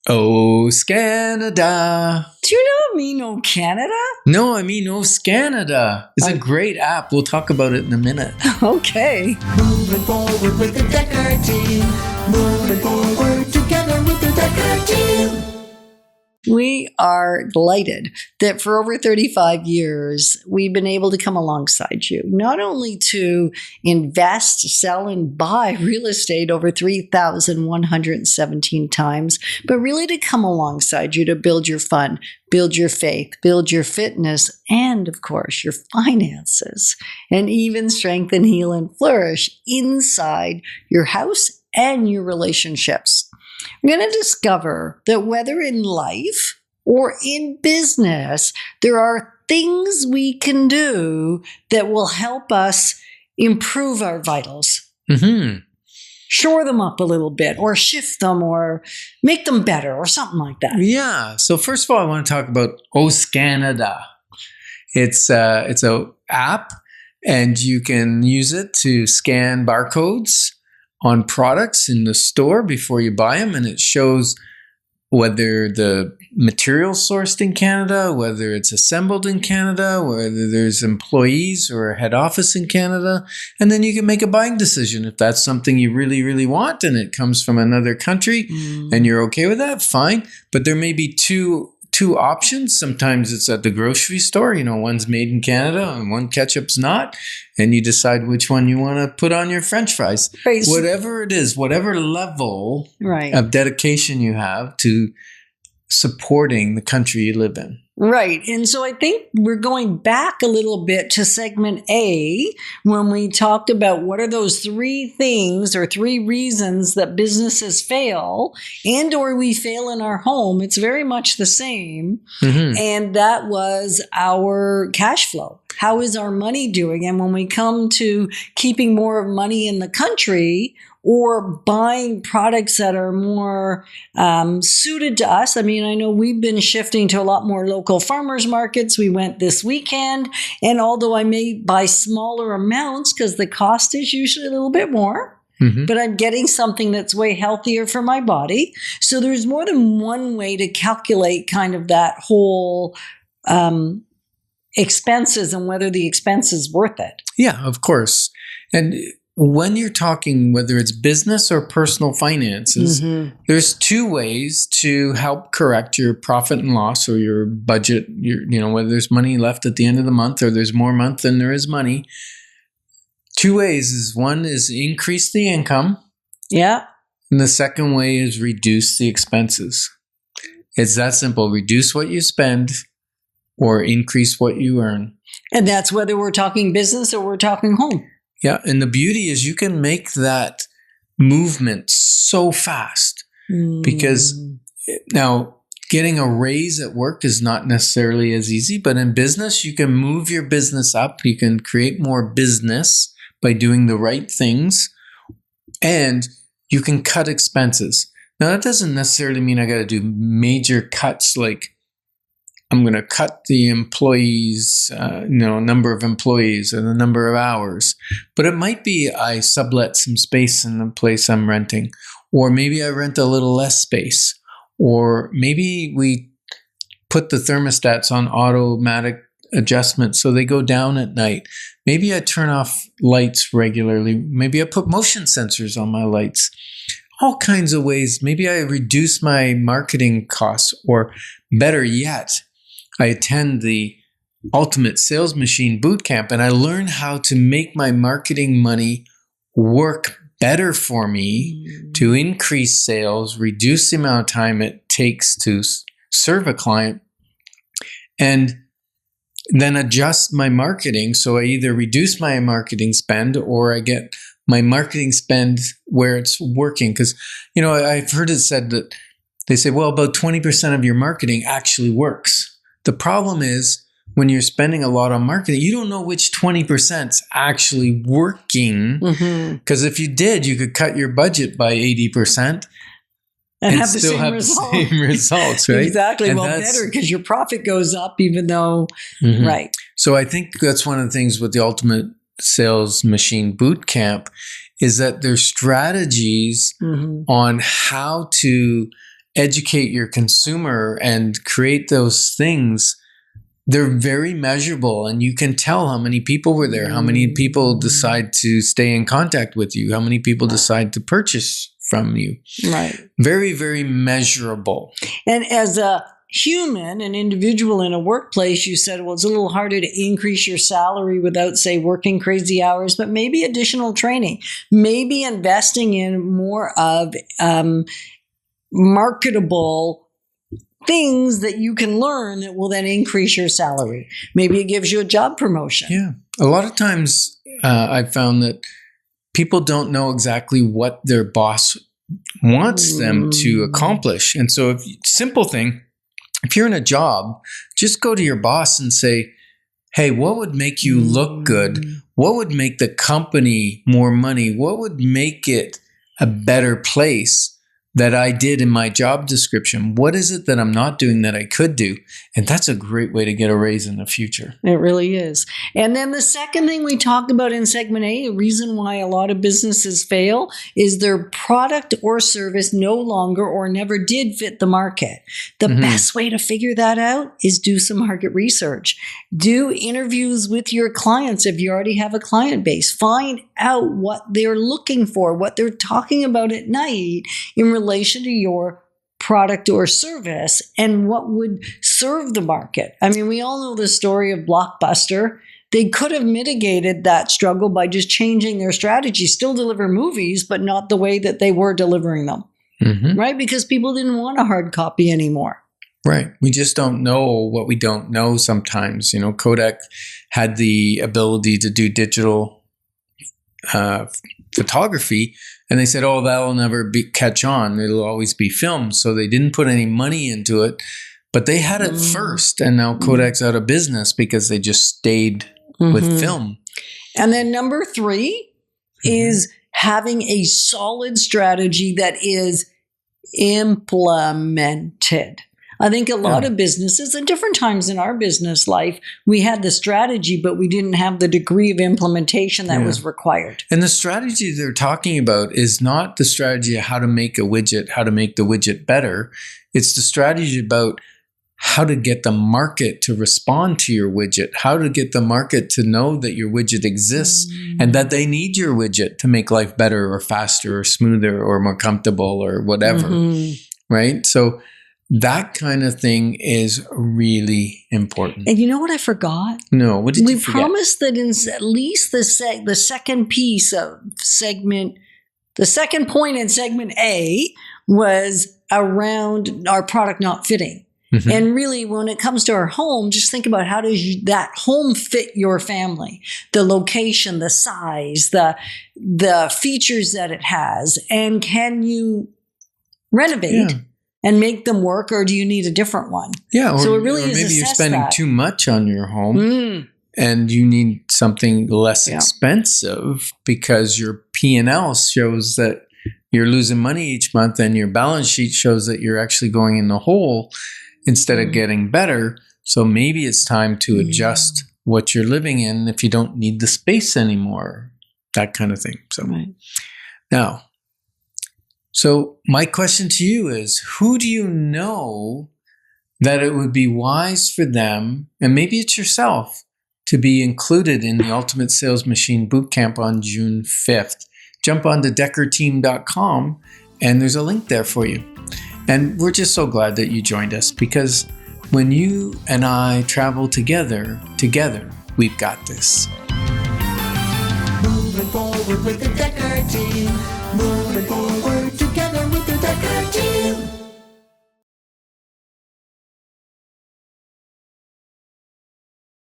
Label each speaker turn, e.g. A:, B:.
A: O SCANada.
B: Do you not mean O Canada?
A: No, I mean O SCANada. It's a great app. We'll talk about it in a minute.
B: Okay.
C: Moving forward with the Dekker team. Moving forward together with the Dekker team.
B: We are delighted that for over 35 years, we've been able to come alongside you, not only to invest, sell, and buy real estate over 3,117 times, but really to come alongside you to build your fun, build your faith, build your fitness, and of course, your finances, and even strengthen, heal, and flourish inside your house and your relationships. We're going to discover that whether in life or in business, there are things we can do that will help us improve our vitals.
A: Mm-hmm.
B: Shore them up a little bit, or shift them, or make them better, or something like that.
A: Yeah. So first of all, I want to talk about O SCANada. It's a app, and you can use it to scan barcodes on products in the store before you buy them, and it shows whether the material's sourced in Canada, whether it's assembled in Canada, whether there's employees or a head office in Canada, and then you can make a buying decision. If that's something you really, really want and it comes from another country and you're okay with that, fine. But there may be two options. Sometimes it's at the grocery store, one's made in Canada and one ketchup's not, and you decide which one you want to put on your French fries.
B: Right.
A: Whatever it is, whatever level of dedication you have to supporting the country you live in.
B: Right. And so I think we're going back a little bit to segment A when we talked about what are those three things or three reasons that businesses fail and or we fail in our home. It's very much the same. Mm-hmm. And that was our cash flow. How is our money doing? And when we come to keeping more money in the country or buying products that are more suited to us. I mean, I know we've been shifting to a lot more local farmers markets. We went this weekend, and although I may buy smaller amounts because the cost is usually a little bit more, but I'm getting something that's way healthier for my body. So there's more than one way to calculate kind of that whole expenses and whether the expense is worth it.
A: Yeah, of course. And when you're talking, whether it's business or personal finances, there's two ways to help correct your profit and loss or your budget, whether there's money left at the end of the month or there's more month than there is money. Two ways is one is increase the income.
B: Yeah.
A: And the second way is reduce the expenses. It's that simple. Reduce what you spend or increase what you earn.
B: And that's whether we're talking business or we're talking home.
A: Yeah, and the beauty is you can make that movement so fast because now getting a raise at work is not necessarily as easy, but in business, you can move your business up. You can create more business by doing the right things, and you can cut expenses. Now, that doesn't necessarily mean I got to do major cuts like I'm going to cut the employees, number of employees and the number of hours. But it might be I sublet some space in the place I'm renting, or maybe I rent a little less space, or maybe we put the thermostats on automatic adjustment so they go down at night. Maybe I turn off lights regularly. Maybe I put motion sensors on my lights. All kinds of ways. Maybe I reduce my marketing costs, or better yet, I attend the Ultimate Sales Machine Bootcamp and I learn how to make my marketing money work better for me to increase sales, reduce the amount of time it takes to serve a client, and then adjust my marketing. So I either reduce my marketing spend or I get my marketing spend where it's working. Because, I've heard it said that they say, well, about 20% of your marketing actually works. The problem is when you're spending a lot on marketing, you don't know which 20% is actually working. Because if you did, you could cut your budget by 80% and
B: have the
A: still
B: same
A: have
B: result.
A: the same results, right?
B: Exactly.
A: And
B: well, better because your profit goes up even though, right.
A: So I think that's one of the things with the Ultimate Sales Machine Bootcamp is that there's strategies on how to educate your consumer and create those things, they're very measurable, and you can tell how many people were there, how many people decide to stay in contact with you, how many people decide to purchase from you.
B: Right.
A: Very, very measurable.
B: And as a human, an individual in a workplace, you said, well, it's a little harder to increase your salary without, say, working crazy hours, but maybe additional training, maybe investing in more of marketable things that you can learn that will then increase your salary. Maybe it gives you a job promotion.
A: Yeah. A lot of times I've found that people don't know exactly what their boss wants them to accomplish. And so simple thing, if you're in a job, just go to your boss and say, hey, what would make you look good? What would make the company more money? What would make it a better place that I did in my job description? What is it that I'm not doing that I could do? And that's a great way to get a raise in the future.
B: It really is. And then the second thing we talked about in segment A, a reason why a lot of businesses fail is their product or service no longer or never did fit the market. The best way to figure that out is do some market research. Do interviews with your clients if you already have a client base. Find out what they're looking for, what they're talking about at night in relation to your product or service and what would serve the market. I mean, we all know the story of Blockbuster. They could have mitigated that struggle by just changing their strategy, still deliver movies, but not the way that they were delivering them, right? Because people didn't want a hard copy anymore.
A: Right. We just don't know what we don't know sometimes. You know, Kodak had the ability to do digital photography, and they said, oh, that'll never catch on. It'll always be film. So they didn't put any money into it, but they had it first. And now Kodak's out of business because they just stayed with film.
B: And then number 3 is having a solid strategy that is implemented. I think a lot of businesses, at different times in our business life, we had the strategy, but we didn't have the degree of implementation that was required.
A: And the strategy they're talking about is not the strategy of how to make a widget, how to make the widget better. It's the strategy about how to get the market to respond to your widget, how to get the market to know that your widget exists and that they need your widget to make life better or faster or smoother or more comfortable or whatever, right? So that kind of thing is really important.
B: And you know what I forgot?
A: No, what did you forget?
B: We promised that in at least the second piece of segment, the second point in segment A was around our product not fitting. And really, when it comes to our home, just think about how does that home fit your family? The location, the size, the features that it has. And can you renovate and make them work, or do you need a different one?
A: Yeah,
B: so it really
A: or
B: is
A: maybe you're spending too much on your home and you need something less expensive because your P&L shows that you're losing money each month and your balance sheet shows that you're actually going in the hole instead of getting better. So maybe it's time to adjust what you're living in if you don't need the space anymore, that kind of thing. So now, so my question to you is, who do you know that it would be wise for them, and maybe it's yourself, to be included in the Ultimate Sales Machine Bootcamp on June 5th? Jump on to dekkerteam.com and there's a link there for you. And we're just so glad that you joined us, because when you and I travel together, we've got this.
C: Moving forward with the Dekker team. Moving forward together with the Dekker team.